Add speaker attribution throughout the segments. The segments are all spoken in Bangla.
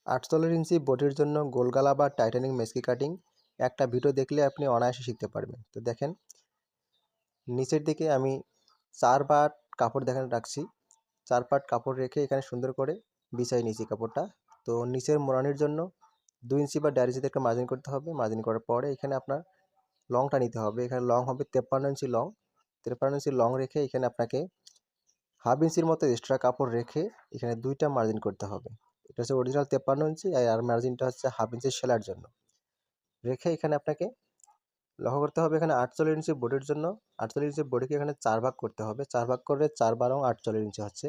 Speaker 1: 48 ইঞ্চি বডির জন্য গোলগালা বা টাইটানিং মেসকি কাটিং একটা ভিডিও দেখলে আপনি অনায়াসে শিখতে পারবেন। তো দেখেন, নিচের দিকে আমি 4 পাট কাপড় রাখছি। 4 পাট কাপড় রেখে এখানে সুন্দর করে বিছাই নিয়েছি কাপড়টা। তো নিচের মোড়ানির জন্য 2 ইঞ্চি বা 1.5 ইঞ্চিতে একটা মার্জিন করতে হবে। মার্জিন করার পরে এখানে আপনার লংটা নিতে হবে। এখানে লং হবে 53 ইঞ্চি লং। 53 ইঞ্চি লং রেখে এখানে আপনাকে হাফ ইঞ্চির মতো এক্সট্রা কাপড় রেখে এখানে 2টা মার্জিন করতে হবে। এটা হচ্ছে অরিজিনাল 53 ইঞ্চি, আর মার্জিনটা হচ্ছে হাফ ইঞ্চি সেলাইয়ের জন্য। রেখে এখানে আপনাকে লক্ষ্য করতে হবে, এখানে 48 ইঞ্চি বডির জন্য 48 ইঞ্চি বডিকে এখানে 4 ভাগ করতে হবে। 4 ভাগ করে 4 12 48 ইঞ্চি হচ্ছে।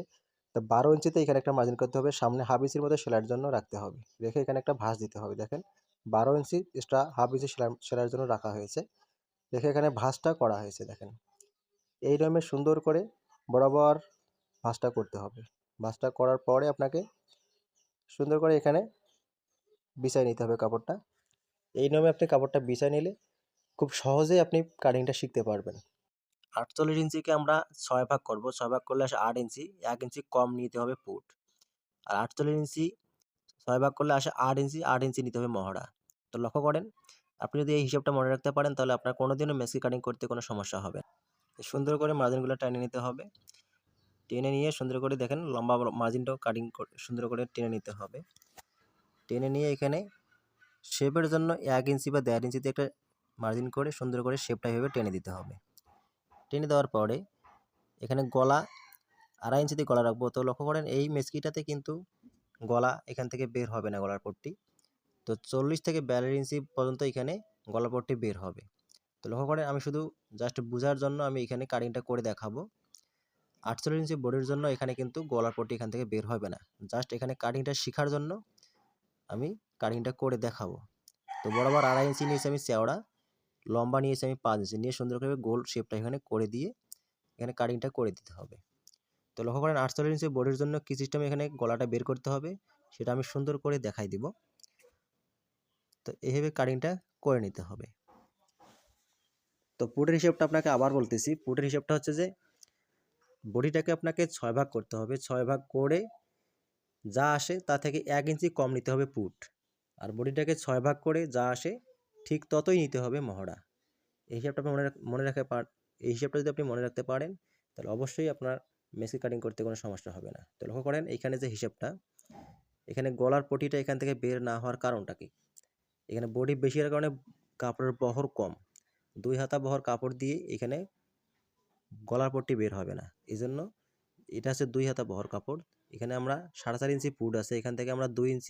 Speaker 1: তো 12 ইঞ্চিতে এখানে একটা মার্জিন করতে হবে, সামনে হাফ ইঞ্চির মতো সেলাইয়ের জন্য রাখতে হবে। রেখে এখানে একটা ভাঁজ দিতে হবে। দেখেন, 12 ইঞ্চি এক্সট্রা হাফ ইঞ্চি সেলাইয়ের জন্য রাখা হয়েছে। রেখে এখানে ভাঁজটা করা হয়েছে। দেখেন, এই নিয়মে সুন্দর করে বরাবর ভাঁজটা করতে হবে। ভাঁজটা করার পরে আপনাকে সুন্দর করে এখানে বিছাই নিতে হবে কাপড়টা। এই নিয়মে আপনি কাপড়টা বিছাই নিলে খুব সহজেই আপনি কাটিংটা শিখতে পারবেন। 48 ইঞ্চিকে আমরা 6 ভাগ করব। 6 ভাগ করলে আসে 8 ইঞ্চি। 1 ইঞ্চি কম নিতে হবে পুট। আর 48 ইঞ্চি 6 ভাগ করলে আসে 8 ইঞ্চি। 8 ইঞ্চি নিতে হবে মহড়া। তো লক্ষ্য করেন, আপনি যদি এই হিসাবটা মনে রাখতে পারেন তাহলে আপনার কোনোদিনও মেসকি কাটিং করতে কোনো সমস্যা হবে না। সুন্দর করে মার্জিনগুলো টেনে নিতে হবে। টেনে নিয়ে সুন্দর করে দেখেন লম্বা মার্জিনটাও কাটিং সুন্দর করে টেনে নিতে হবে। টেনে নিয়ে এখানে শেপের জন্য 1 ইঞ্চি বা 1.5 ইঞ্চিতে একটা মার্জিন করে সুন্দর করে শেপটা এভাবে টেনে দিতে হবে। টেনে দেওয়ার পরে এখানে গলা 2.5 ইঞ্চিতে গলা রাখবো। তো লক্ষ্য করেন, এই মেসকিটাতে কিন্তু গলা এখান থেকে বের হবে না, গলার পট্টি। তো 40 থেকে 42 ইঞ্চি পর্যন্ত এখানে গলার পট্টি বের হবে। তো লক্ষ্য করেন, আমি শুধু জাস্ট বোঝার জন্য আমি এখানে কাটিংটা করে দেখাবো। 48 ইঞ্চি বডির জন্য এখানে কিন্তু গলার পট্টি এখান থেকে বের হবে না। জাস্ট এখানে কাটিংটা শেখার জন্য আমি কাটিংটা করে দেখাবো। তো বরাবর 2.5 ইঞ্চি নিয়েছি আমি চওড়া, লম্বা নিয়েছি আমি 5 ইঞ্চি, নিয়ে সুন্দর করে গোল শেপটা এখানে করে দিয়ে এখানে কাটিংটা করে দিতে হবে। তো লক্ষ্য করেন, 48 ইঞ্চি বডির জন্য কি সিস্টেমে এখানে গলাটা বের করতে হবে সেটা আমি সুন্দর করে দেখাই দিব। তো এইভাবে কাটিংটা করে নিতে হবে। তো পুটের হিসাবটা আপনাকে আবার বলতেছি। পুটের হিসাবটা হচ্ছে যে বডিটাকে আপনাকে 6 ভাগ করতে হবে। 6 ভাগ করে যা আসে তা থেকে 1 ইঞ্চি কম নিতে হবে পুট। আর বডিটাকে 6 ভাগ করে যা আসে ঠিক ততই নিতে হবে মহড়া। এই হিসাবটা আপনি এই হিসাবটা যদি আপনি মনে রাখতে পারেন তাহলে অবশ্যই আপনার মেসকি কাটিং করতে কোনো সমস্যা হবে না। তো লক্ষ্য করেন, এখানে যে হিসাবটা, এখানে গলার পটিটা এখান থেকে বের না হওয়ার কারণটা কি? এখানে বডি বেশি হওয়ার কারণে কাপড়ের বহর কম। 2 হাতা বহর কাপড় দিয়ে এখানে গলার পট্টি বের হবে না। এই জন্য এটা হচ্ছে 2 হাতা বহর কাপড়। এখানে আমরা 4.5 ইঞ্চি পুট আছে, এখান থেকে আমরা 2 ইঞ্চি